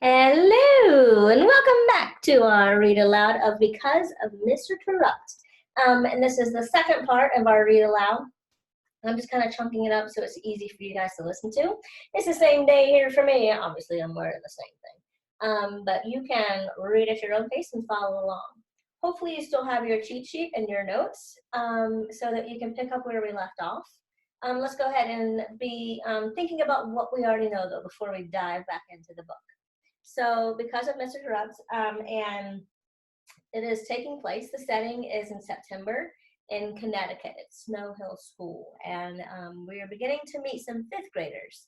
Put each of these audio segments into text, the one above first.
Hello, and welcome back to our read aloud of Because of Mr. Terupt. And this is the second part of our read aloud. I'm just kind of chunking it up so it's easy for you guys to listen to. It's the same day here for me. Obviously, I'm wearing the same thing. But you can read at your own pace and follow along. Hopefully, you still have your cheat sheet and your notes so that you can pick up where we left off. Let's go ahead and be thinking about what we already know, though, before we dive back into the book. So because of Mr. Terupt, and it is taking place, the setting is in September in Connecticut at Snow Hill School. And we are beginning to meet some fifth graders.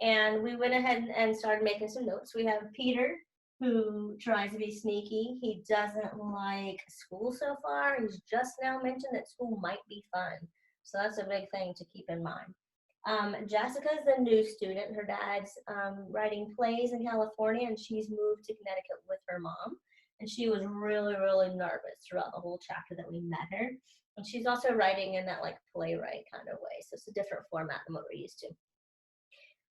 And we went ahead and started making some notes. We have Peter, who tries to be sneaky. He doesn't like school so far. He's just now mentioned that school might be fun. So that's a big thing to keep in mind. Jessica's the new student. Her dad's writing plays in California, and she's moved to Connecticut with her mom. And she was really, really nervous throughout the whole chapter that we met her. And she's also writing in that like playwright kind of way. So it's a different format than what we're used to.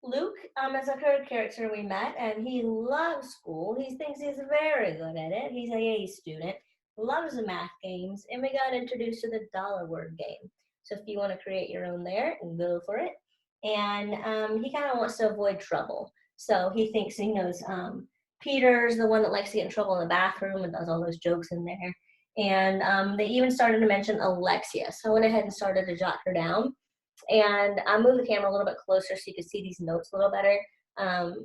Luke is a third character we met, and he loves school. He thinks he's very good at it. He's an A student, loves the math games, and we got introduced to the dollar word game. So if you want to create your own there, go for it. And he kind of wants to avoid trouble. So he thinks he knows Peter's the one that likes to get in trouble in the bathroom and does all those jokes in there. And they even started to mention Alexia. So I went ahead and started to jot her down. And I moved the camera a little bit closer so you could see these notes a little better.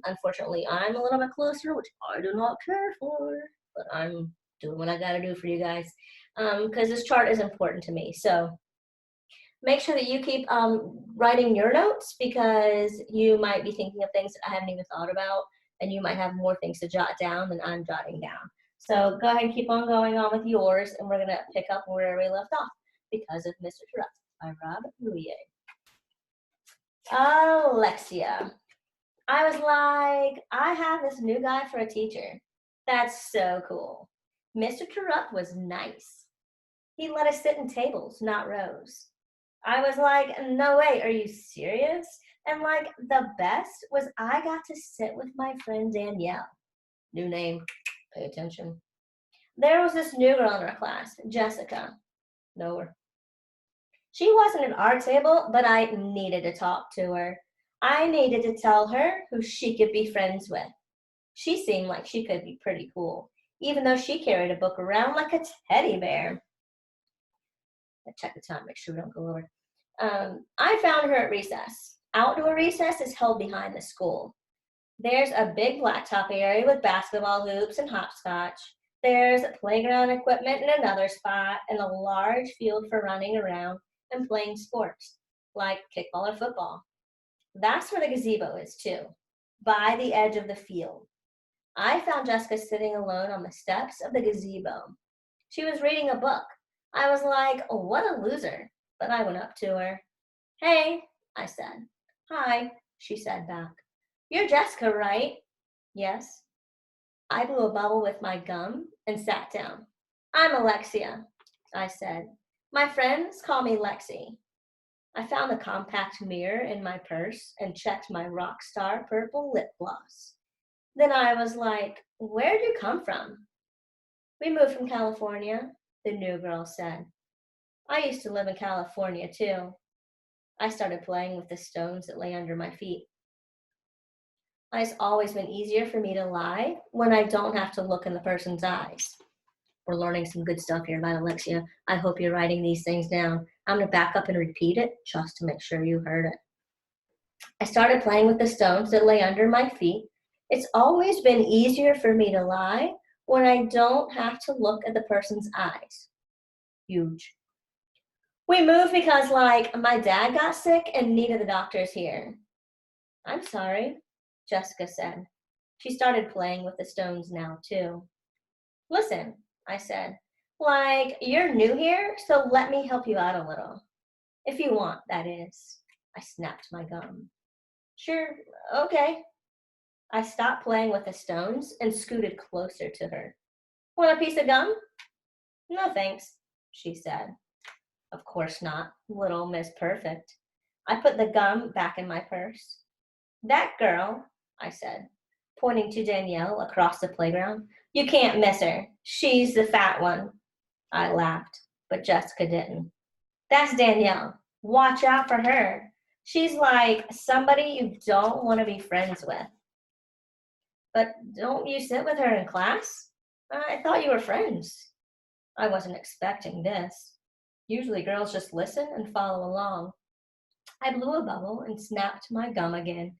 Unfortunately, I'm a little bit closer, which I do not care for, but I'm doing what I got to do for you guys because this chart is important to me. So make sure that you keep writing your notes because you might be thinking of things that I haven't even thought about, and you might have more things to jot down than I'm jotting down. So go ahead and keep on going on with yours, and we're going to pick up where we left off. Because of Mr. Terupt by Rob Rouillet. Alexia. I was like, I have this new guy for a teacher. That's so cool. Mr. Terupt was nice. He let us sit in tables, not rows. I was like, no way, are you serious? And like, the best was I got to sit with my friend Danielle. New name, pay attention. There was this new girl in our class, Jessica. Know her. She wasn't at our table, but I needed to talk to her. I needed to tell her who she could be friends with. She seemed like she could be pretty cool, even though she carried a book around like a teddy bear. I check the time, make sure we don't go over. I found her at recess. Outdoor recess is held behind the school. There's a big blacktop area with basketball hoops and hopscotch. There's playground equipment in another spot and a large field for running around and playing sports, like kickball or football. That's where the gazebo is too, by the edge of the field. I found Jessica sitting alone on the steps of the gazebo. She was reading a book. I was like, oh, what a loser, but I went up to her. Hey, I said. Hi, she said back. You're Jessica, right? Yes. I blew a bubble with my gum and sat down. I'm Alexia, I said. My friends call me Lexi. I found the compact mirror in my purse and checked my rock star purple lip gloss. Then I was like, where'd you come from? We moved from California, the new girl said. I used to live in California too. I started playing with the stones that lay under my feet. It's always been easier for me to lie when I don't have to look in the person's eyes. We're learning some good stuff here about Alexia. I hope you're writing these things down. I'm going to back up and repeat it just to make sure you heard it. I started playing with the stones that lay under my feet. It's always been easier for me to lie when I don't have to look at the person's eyes. Huge. We moved because, like, my dad got sick and needed the doctors here. I'm sorry, Jessica said. She started playing with the stones now, too. Listen, I said, like, you're new here, so let me help you out a little. If you want, that is. I snapped my gum. Sure, okay. I stopped playing with the stones and scooted closer to her. Want a piece of gum? No, thanks, she said. Of course not, little Miss Perfect. I put the gum back in my purse. That girl, I said, pointing to Danielle across the playground. You can't miss her. She's the fat one. I laughed, but Jessica didn't. That's Danielle. Watch out for her. She's like somebody you don't want to be friends with. But don't you sit with her in class? I thought you were friends. I wasn't expecting this. Usually girls just listen and follow along. I blew a bubble and snapped my gum again.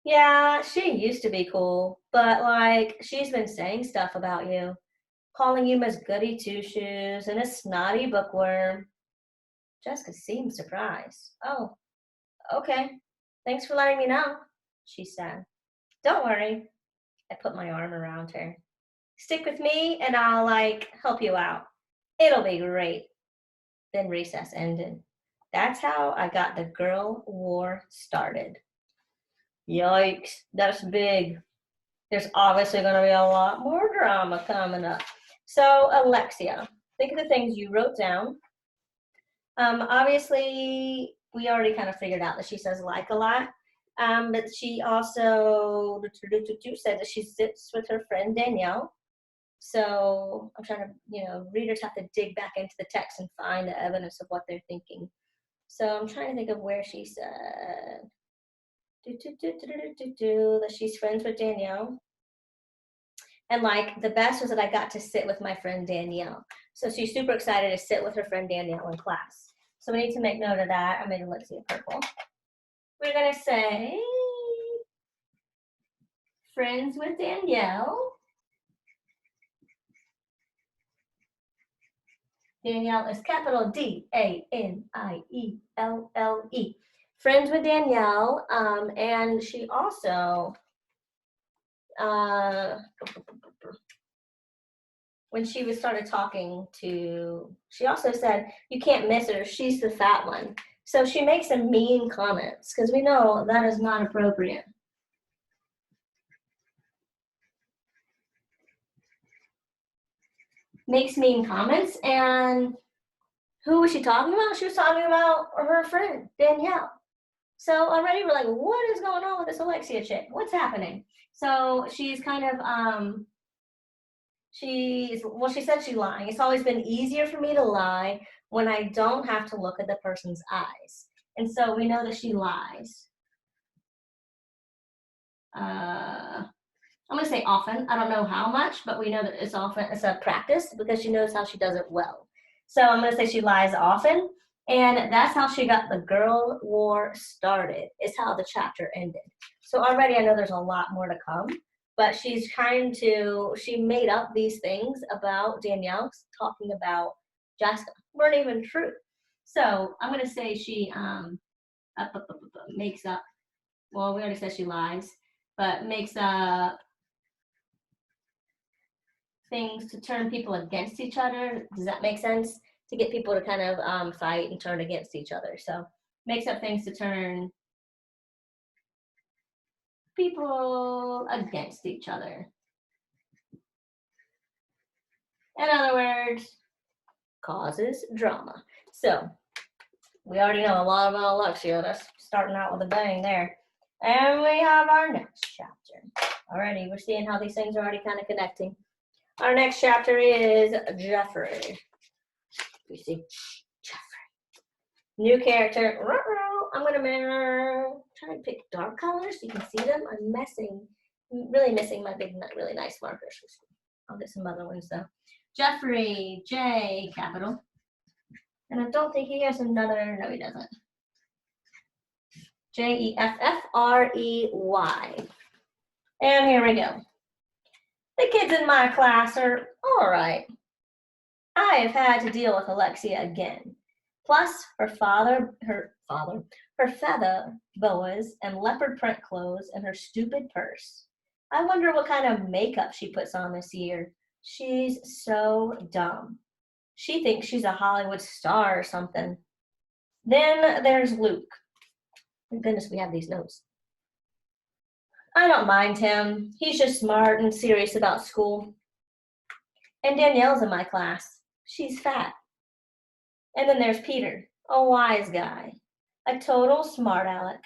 Yeah, she used to be cool, but like, she's been saying stuff about you, calling you Miss Goody Two Shoes and a snotty bookworm. Jessica seemed surprised. Oh, okay. Thanks for letting me know, she said. Don't worry. I put my arm around her. Stick with me and I'll help you out. It'll be great. Then recess ended. That's how I got the girl war started. Yikes, that's big. There's obviously going to be a lot more drama coming up. So, Alexia, think of the things you wrote down. Obviously, we already kind of figured out that she says like a lot. But she also said that she sits with her friend Danielle. So I'm trying to, readers have to dig back into the text and find the evidence of what they're thinking. So I'm trying to think of where she said that she's friends with Danielle. And the best was that I got to sit with my friend Danielle. So she's super excited to sit with her friend Danielle in class. So we need to make note of that. I made Alexia purple. We're going to say friends with Danielle. Danielle is capital Danielle. Friends with Danielle. And she also, when she started talking she also said, you can't miss her. She's the fat one. So she makes some mean comments because we know that is not appropriate. Makes mean comments, and who was she talking about? She was talking about her friend, Danielle. So already we're like, what is going on with this Alexia chick? What's happening? So she's kind of, she said she's lying. It's always been easier for me to lie when I don't have to look at the person's eyes. And so we know that she lies. I'm going to say often. I don't know how much, but we know that it's often. It's a practice because she knows how she does it well. So I'm going to say she lies often. And that's how she got the girl war started, is how the chapter ended. So already I know there's a lot more to come. But she made up these things about Danielle talking about Jessica. Weren't even true. So I'm going to say she makes up, well, we already said she lies, but makes up things to turn people against each other. Does that make sense? To get people to kind of fight and turn against each other. So makes up things to turn people against each other. In other words, causes drama. So we already know a lot about Alexia. That's starting out with a bang there. And we have our next chapter. Alrighty, we're seeing how these things are already kind of connecting. Our next chapter is Jeffrey. You see, Jeffrey. New character. I'm going to try to pick dark colors so you can see them. I'm really missing my big, really nice markers. I'll get some other ones though. Jeffrey, J, capital. And I don't think he has another, no he doesn't. Jeffrey. And here we go. The kids in my class are all right. I have had to deal with Alexia again. Plus her feather boas and leopard print clothes and her stupid purse. I wonder what kind of makeup she puts on this year. She's so dumb. She thinks she's a Hollywood star or something. Then there's Luke. Thank goodness we have these notes. I don't mind him. He's just smart and serious about school. And Danielle's in my class. She's fat. And then there's Peter, a wise guy, a total smart aleck.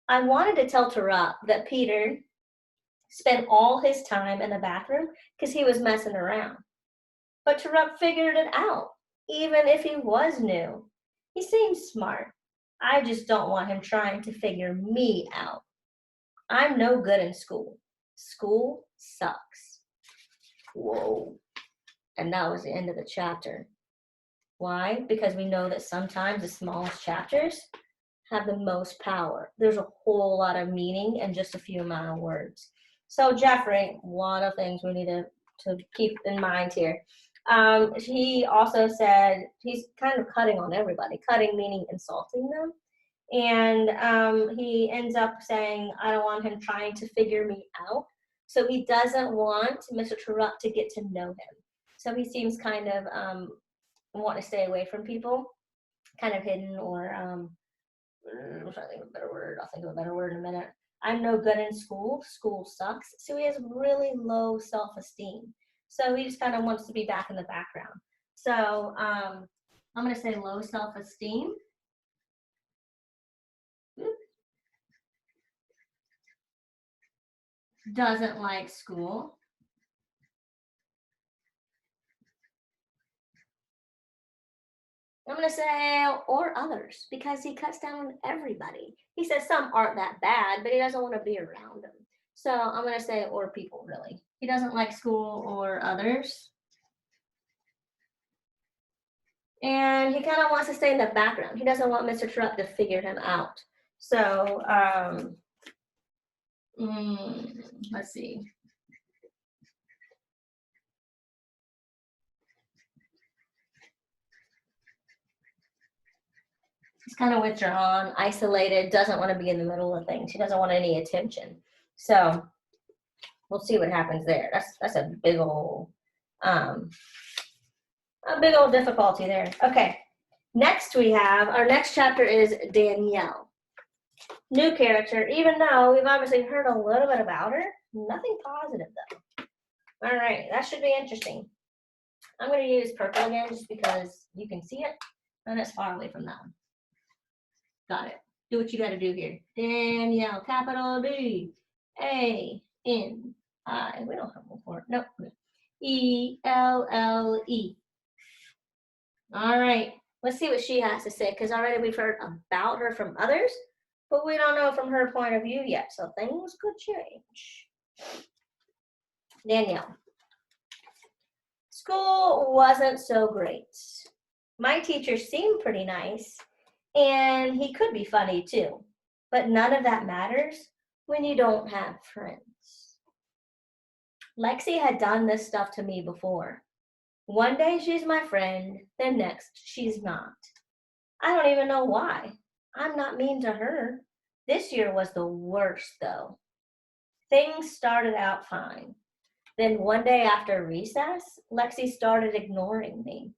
I wanted to tell Terupt that Peter spent all his time in the bathroom because he was messing around. But Terupt figured it out, even if he was new. He seems smart. I just don't want him trying to figure me out. I'm no good in school. School sucks. Whoa. And that was the end of the chapter. Why? Because we know that sometimes the smallest chapters have the most power. There's a whole lot of meaning in just a few amount of words. So Jeffrey, a lot of things we need to keep in mind here. He also said he's kind of cutting on everybody, cutting meaning insulting them. And he ends up saying, I don't want him trying to figure me out. So he doesn't want Mr. Terupt to get to know him. So he seems kind of want to stay away from people, kind of hidden, or I'm trying to think of a better word. I'll think of a better word in a minute. I'm no good in school. School sucks. So he has really low self-esteem. So he just kind of wants to be back in the background. So I'm going to say low self-esteem. Doesn't like school. I'm going to say, or others, because he cuts down on everybody. He says some aren't that bad, but he doesn't want to be around them. So I'm going to say, or people, really. He doesn't like school or others. And he kind of wants to stay in the background. He doesn't want Mr. Terupt to figure him out. So, let's see. He's kind of withdrawn, isolated, doesn't want to be in the middle of things. He doesn't want any attention. So we'll see what happens there. That's a big old difficulty there. Okay. Next we have, our next chapter is Danielle. New character, even though we've obviously heard a little bit about her, nothing positive though. All right, that should be interesting. I'm going to use purple again just because you can see it and it's far away from that one. Got it. Do what you got to do here. Danielle, capital D, A, N, I. We don't have one for it. Nope. E, L, L, E. All right. Let's see what she has to say, because already we've heard about her from others, but we don't know from her point of view yet, so things could change. Danielle. School wasn't so great. My teacher seemed pretty nice, and he could be funny too, but none of that matters when you don't have friends. Lexi had done this stuff to me before. One day she's my friend, then next she's not. I don't even know why. I'm not mean to her. This year was the worst though. Things started out fine. Then one day after recess, Lexi started ignoring me,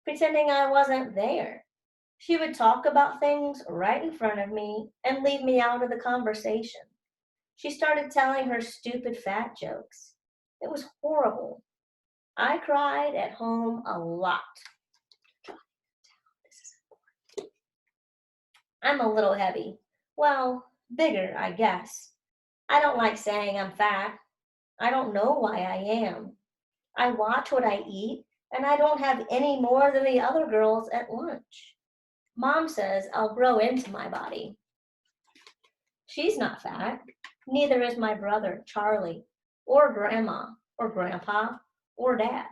pretending I wasn't there. She would talk about things right in front of me and leave me out of the conversation. She started telling her stupid fat jokes. It was horrible. I cried at home a lot. I'm a little heavy. Well, bigger, I guess. I don't like saying I'm fat. I don't know why I am. I watch what I eat, and I don't have any more than the other girls at lunch. Mom says I'll grow into my body. She's not fat. Neither is my brother, Charlie, or Grandma, or Grandpa, or Dad.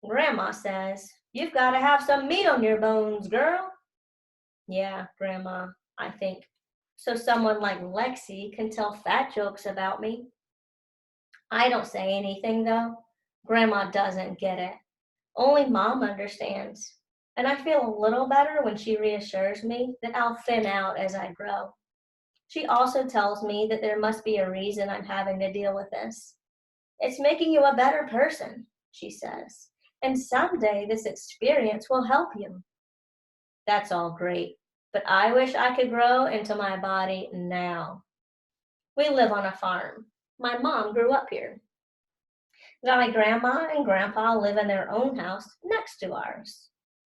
Grandma says, you've got to have some meat on your bones, girl. Yeah, Grandma, I think. So someone like Lexi can tell fat jokes about me. I don't say anything, though. Grandma doesn't get it. Only Mom understands. And I feel a little better when she reassures me that I'll thin out as I grow. She also tells me that there must be a reason I'm having to deal with this. It's making you a better person, she says. And someday this experience will help you. That's all great, but I wish I could grow into my body now. We live on a farm. My mom grew up here. My grandma and grandpa live in their own house next to ours.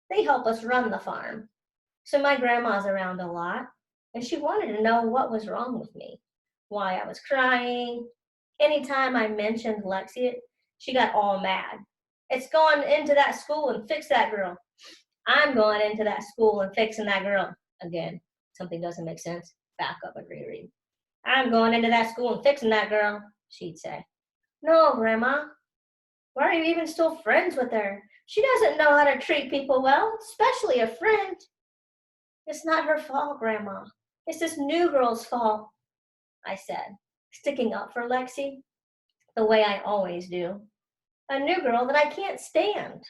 They help us run the farm. So my grandma's around a lot, and she wanted to know what was wrong with me, why I was crying, Anytime I mentioned Lexi, she got all mad. It's going into that school and fix that girl. I'm going into that school and fixing that girl. Again, something doesn't make sense. Back up and reread. I'm going into that school and fixing that girl, she'd say. No, Grandma. Why are you even still friends with her? She doesn't know how to treat people well, especially a friend. It's not her fault, Grandma. It's this new girl's fault, I said, sticking up for Lexi the way I always do. A new girl that I can't stand.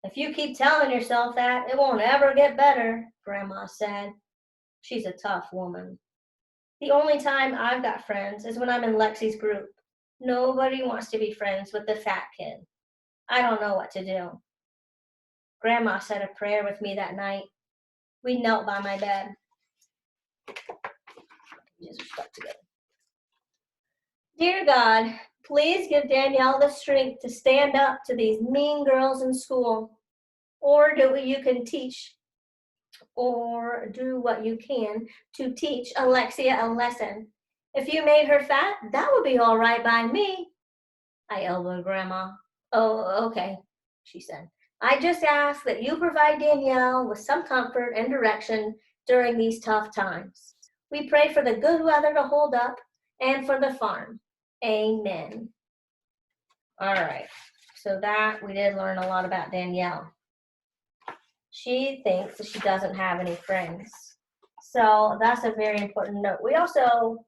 If you keep telling yourself that, it won't ever get better, Grandma said. She's a tough woman. The only time I've got friends is when I'm in Lexi's group. Nobody wants to be friends with the fat kid. I don't know what to do. Grandma said a prayer with me that night. We knelt by my bed. Dear God, please give Danielle the strength to stand up to these mean girls in school, or do what you can teach, or do what you can to teach Alexia a lesson. If you made her fat, that would be all right by me. I elbowed Grandma. Oh, okay, she said. I just ask that you provide Danielle with some comfort and direction during these tough times. We pray for the good weather to hold up and for the farm. Amen. All right, so that we did learn a lot about Danielle. She thinks that she doesn't have any friends. So that's a very important note. We also,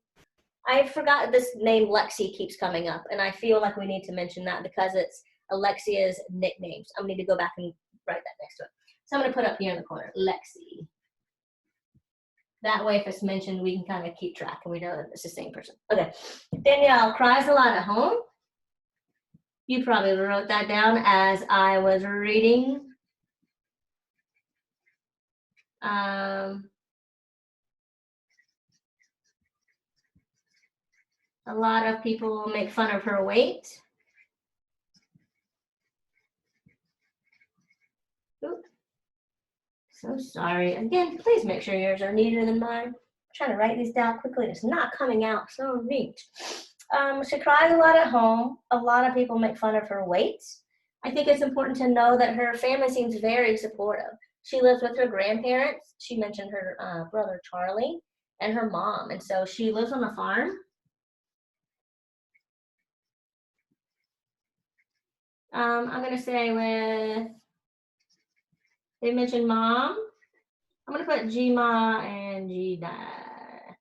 I forgot this name Lexi keeps coming up, and I feel like we need to mention that because it's Alexia's nicknames. I'm going to need to go back and write that next to it. So I'm going to put up here in the corner, Lexi. That way, if it's mentioned, we can kind of keep track and we know that it's the same person. Okay, Danielle cries a lot at home. You probably wrote that down as I was reading. A lot of people make fun of her weight. Oop. So sorry. Again, please make sure yours are neater than mine. I'm trying to write these down quickly. It's not coming out so neat. She cries a lot at home. A lot of people make fun of her weight. I think it's important to know that her family seems very supportive. She lives with her grandparents. She mentioned her brother Charlie and her mom. And so she lives on a farm. I'm going to say with, they mentioned mom. I'm going to put G-ma and G-dad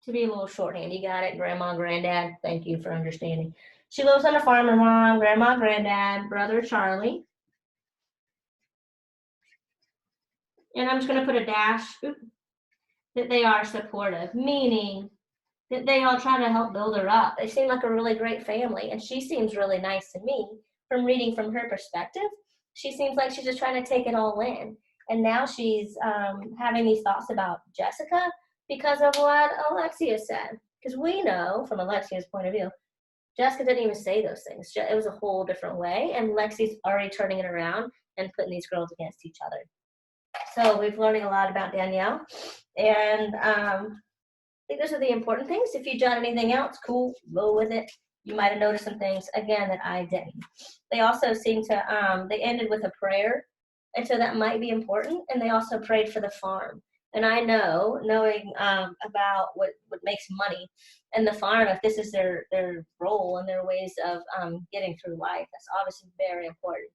to be a little shorthand. You got it, grandma, granddad. Thank you for understanding. She lives on a farm with mom, grandma, granddad, brother Charlie. And I'm just going to put a dash, that they are supportive, meaning that they all try to help build her up. They seem like a really great family, and she seems really nice to me from reading from her perspective. She seems like she's just trying to take it all in. And now she's having these thoughts about Jessica because of what Alexia said. Because we know, from Alexia's point of view, Jessica didn't even say those things. It was a whole different way, and Lexi's already turning it around and putting these girls against each other. So we've learning a lot about Danielle, and I think those are the important things. If you jot anything else, cool, go with it. You might have noticed some things, again, that I didn't. They also seem to, they ended with a prayer, and so that might be important, and they also prayed for the farm. And I know, knowing about what makes money and the farm, if this is their role and their ways of getting through life, that's obviously very important.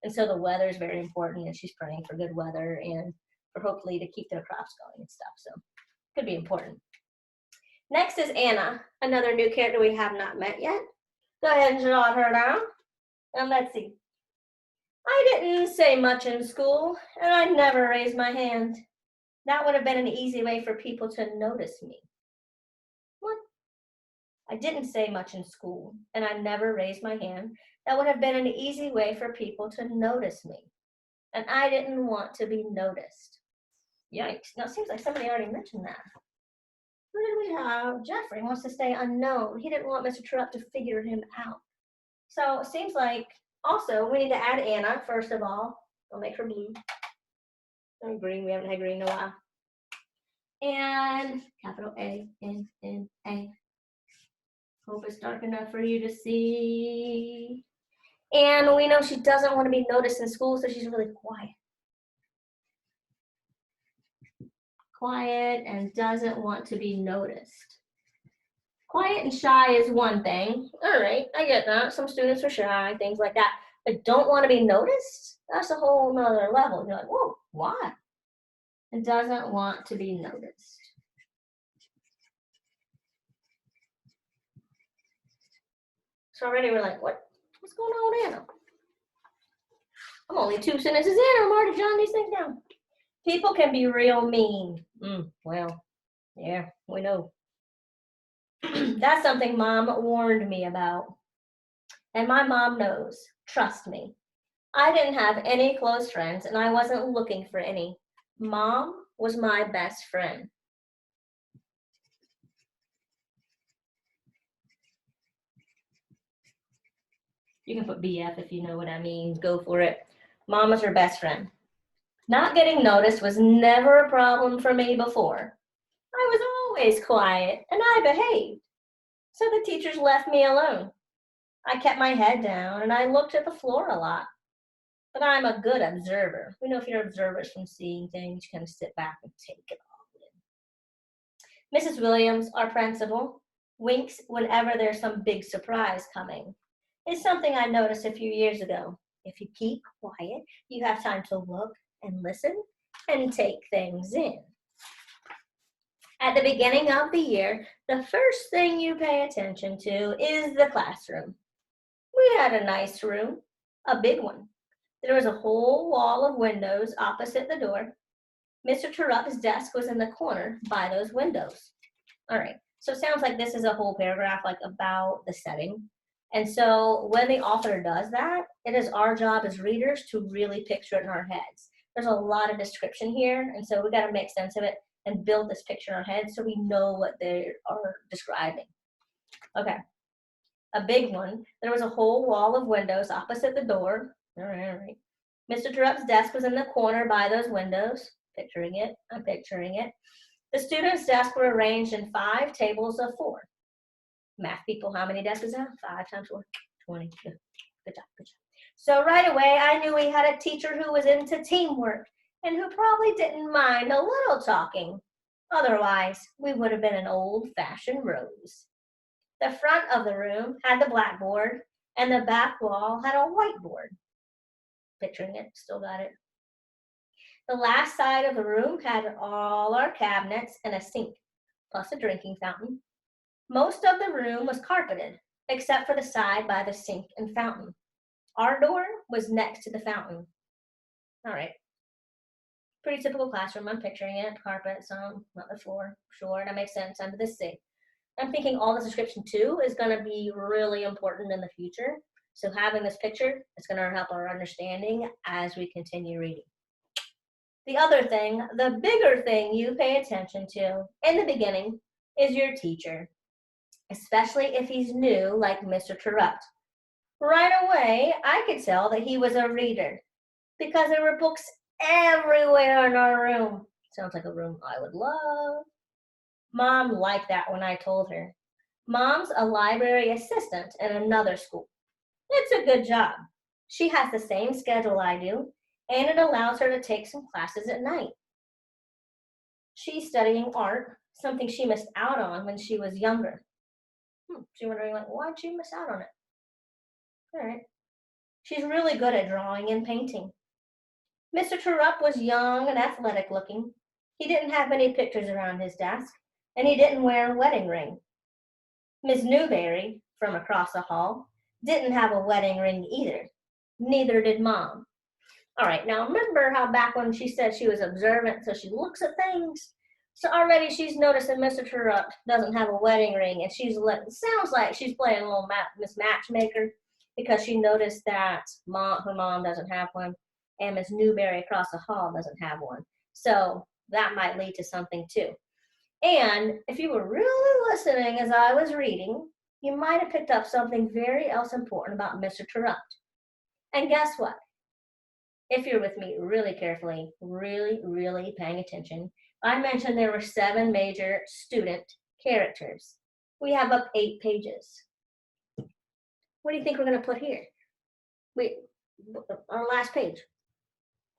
And so the weather is very important, and she's praying for good weather and for hopefully to keep their crops going and stuff. So could be important. Next is Anna, another new character we have not met yet. Go ahead and jot her down. And let's see. I didn't say much in school, and I never raised my hand. That would have been an easy way for people to notice me. What? I didn't say much in school, and I never raised my hand. That would have been an easy way for people to notice me. And I didn't want to be noticed. Yikes. Now, it seems like somebody already mentioned that. Who did we have? Jeffrey wants to stay unknown. He didn't want Mr. Terupt to figure him out. So it seems like also we need to add Anna, first of all. I'll make her blue. And green, we haven't had green in a while. And capital A, N, N, A. Hope it's dark enough for you to see. And we know she doesn't want to be noticed in school, so she's really quiet. Quiet and doesn't want to be noticed. Quiet and shy is one thing. All right, I get that. Some students are shy, things like that. But don't want to be noticed? That's a whole nother level. You're like, whoa, why? It doesn't want to be noticed. So already we're like, what's going on now? I'm only 2 sentences in. I'm already jotting these things down. People can be real mean. Well, yeah, we know. That's something Mom warned me about. And my mom knows. Trust me. I didn't have any close friends, and I wasn't looking for any. Mom was my best friend. You can put BF if you know what I mean. Go for it. Mom was her best friend. Not getting noticed was never a problem for me before. I was always quiet, and I behaved. So the teachers left me alone. I kept my head down, and I looked at the floor a lot. But I'm a good observer. We know if you're observers from seeing things, you kind of sit back and take it all in. Mrs. Williams, our principal, winks whenever there's some big surprise coming. It's something I noticed a few years ago. If you keep quiet, you have time to look and listen and take things in. At the beginning of the year, the first thing you pay attention to is the classroom. We had a nice room, a big one. There was a whole wall of windows opposite the door. Mr. Terupt's desk was in the corner by those windows. All right, so it sounds like this is a whole paragraph like about the setting. And so when the author does that, it is our job as readers to really picture it in our heads. There's a lot of description here, and so we got to make sense of it and build this picture in our heads so we know what they are describing. Okay, a big one. There was a whole wall of windows opposite the door. All right. Mr. Terupt's desk was in the corner by those windows. Picturing it, I'm picturing it. The students' desks were arranged in 5 tables of 4. Math people, how many desks is that? 5 times 4, 20. Good job, good job. So right away, I knew we had a teacher who was into teamwork and who probably didn't mind a little talking. Otherwise, we would have been an old-fashioned rose. The front of the room had the blackboard, and the back wall had a whiteboard. Picturing it, still got it. The last side of the room had all our cabinets and a sink, plus a drinking fountain. Most of the room was carpeted, except for the side by the sink and fountain. Our door was next to the fountain. All right. Pretty typical classroom. I'm picturing it. Carpet, some, not the floor. Sure, that makes sense. Under the sink. I'm thinking all this description too is going to be really important in the future. So having this picture is going to help our understanding as we continue reading. The other thing, the bigger thing you pay attention to in the beginning is your teacher, especially if he's new like Mr. Terupt. Right away, I could tell that he was a reader because there were books everywhere in our room. Sounds like a room I would love. Mom liked that when I told her. Mom's a library assistant in another school. It's a good job. She has the same schedule I do, and it allows her to take some classes at night. She's studying art, something she missed out on when she was younger. She's wondering, like, why'd she miss out on it? All right. She's really good at drawing and painting. Mr. Terupt was young and athletic looking. He didn't have many pictures around his desk, and he didn't wear a wedding ring. Miss Newberry, from across the hall, didn't have a wedding ring either. Neither did Mom. All right, now remember how back when she said she was observant, so she looks at things? So already she's noticing Mr. Terupt doesn't have a wedding ring, and sounds like she's playing a little Miss Matchmaker because she noticed that her mom doesn't have one, and Miss Newberry across the hall doesn't have one. So that might lead to something too. And if you were really listening as I was reading, you might have picked up something very else important about Mr. Terupt. And guess what? If you're with me really carefully, really paying attention, I mentioned there were 7 major student characters. We have up 8 pages. What do you think we're going to put here? Our last page.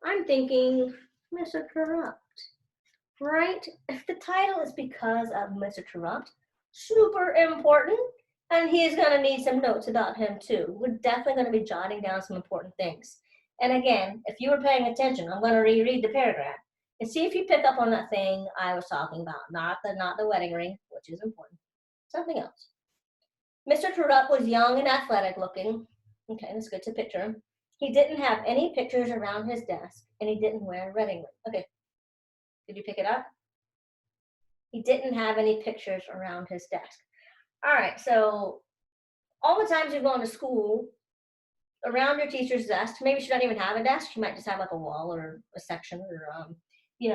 I'm thinking Mr. Terupt, right? If the title is because of Mr. Terupt, super important, and he's going to need some notes about him too. We're definitely going to be jotting down some important things. And again, if you were paying attention, I'm going to reread the paragraph and see if you pick up on that thing I was talking about. Not the wedding ring, which is important. Something else. Mr. Terupt was young and athletic looking. Okay, that's good to picture him. He didn't have any pictures around his desk, and he didn't wear a wedding ring. Okay, did you pick it up? He didn't have any pictures around his desk. All right, so all the times you're going to school, around your teacher's desk, maybe she doesn't even have a desk. She might just have like a wall or a section or,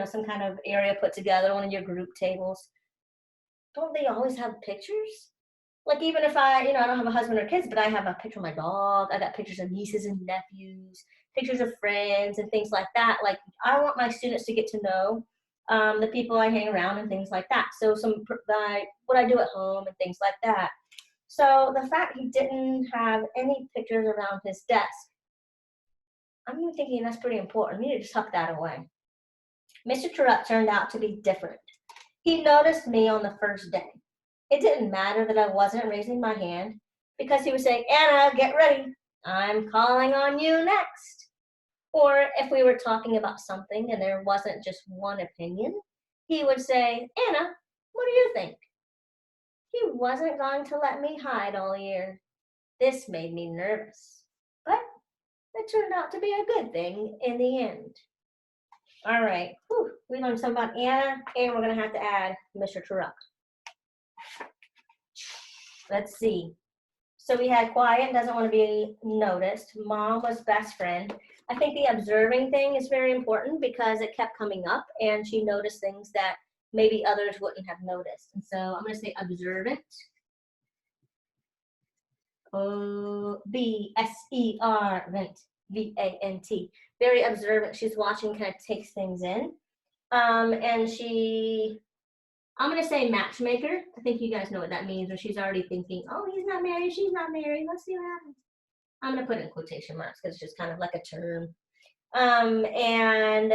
some kind of area put together, one of your group tables. Don't they always have pictures? Like even if I don't have a husband or kids, but I have a picture of my dog. I got pictures of nieces and nephews, pictures of friends and things like that. Like I want my students to get to know the people I hang around and things like that. So what I do at home and things like that. So the fact he didn't have any pictures around his desk, I'm thinking that's pretty important. We need to tuck that away. Mr. Terupt turned out to be different. He noticed me on the first day. It didn't matter that I wasn't raising my hand because he would say, Anna, get ready. I'm calling on you next. Or if we were talking about something and there wasn't just one opinion, he would say, Anna, what do you think? He wasn't going to let me hide all year. This made me nervous, but it turned out to be a good thing in the end. All right, we learned something about Anna, and we're going to have to add Mr. Terupt. Let's see. So we had quiet, doesn't want to be noticed. Mom was best friend. I think the observing thing is very important because it kept coming up, and she noticed things that maybe others wouldn't have noticed. And so I'm going to say observant. B-S-E-R-vant, V-A-N-T. Very observant. She's watching, kind of takes things in. And I'm going to say matchmaker. I think you guys know what that means, where she's already thinking, oh, he's not married, she's not married. Let's see what happens. I'm going to put it in quotation marks because it's just kind of like a term. And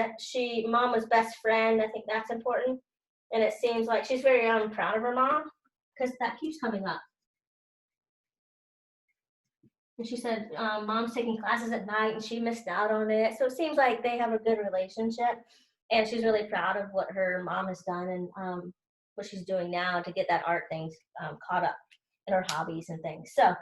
mom was best friend. I think that's important. And it seems like she's very proud of her mom because that keeps coming up. And she said mom's taking classes at night and she missed out on it. So it seems like they have a good relationship. And she's really proud of what her mom has done and what she's doing now to get that art thing caught up in her hobbies and things. So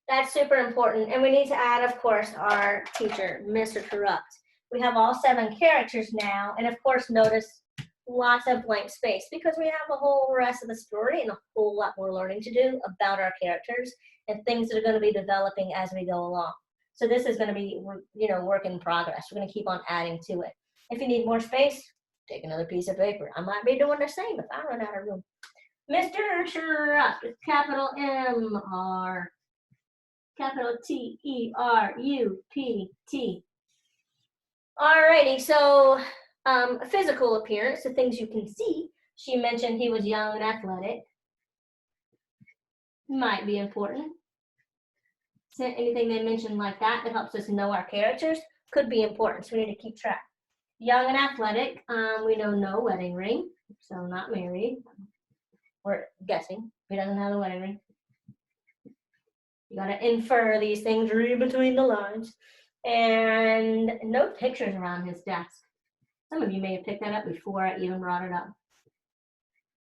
that's super important. And we need to add, of course, our teacher, Mr. Terupt. We have all 7 characters now. And of course, notice lots of blank space because we have a whole rest of the story and a whole lot more learning to do about our characters and things that are going to be developing as we go along. So this is going to be, work in progress. We're going to keep on adding to it. If you need more space, take another piece of paper. I might be doing the same if I run out of room. Mr. Terupt with capital M-R, capital T-E-R-U-P-T. Alrighty, so physical appearance, the things you can see. She mentioned he was young and athletic. Might be important. So anything they mentioned like that helps us know our characters could be important, so we need to keep track. Young and athletic, we know no wedding ring, so not married. We're guessing he doesn't have a wedding ring. You gotta infer these things, read between the lines. And no pictures around his desk. Some of you may have picked that up before I even brought it up.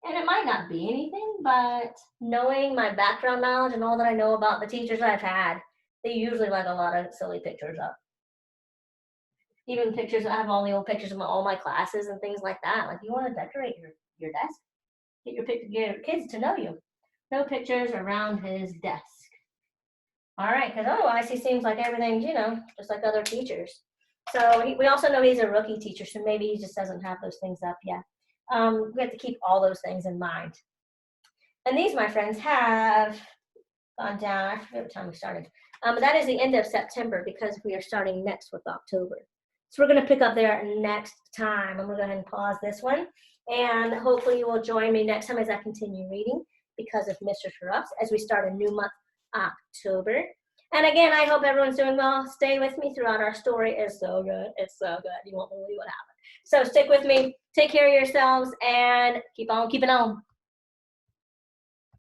And it might not be anything, but knowing my background knowledge and all that I know about the teachers I've had, they usually like a lot of silly pictures up. Even pictures, I have all the old pictures of all my classes and things like that. Like you want to decorate your desk, get your kids to know you. No pictures around his desk. All right, because otherwise he seems like everything's, just like other teachers. So we also know he's a rookie teacher, so maybe he just doesn't have those things up yet. We have to keep all those things in mind. And these, my friends, have gone down. I forget what time we started. But that is the end of September because we are starting next with October. So we're going to pick up there next time. I'm going to go ahead and pause this one. And hopefully you will join me next time as I continue reading. because of Mr. Terupt as we start a new month, October. And again, I hope everyone's doing well. Stay with me throughout our story. It's so good. It's so good. You won't believe what happened. So stick with me. Take care of yourselves and keep on keeping on.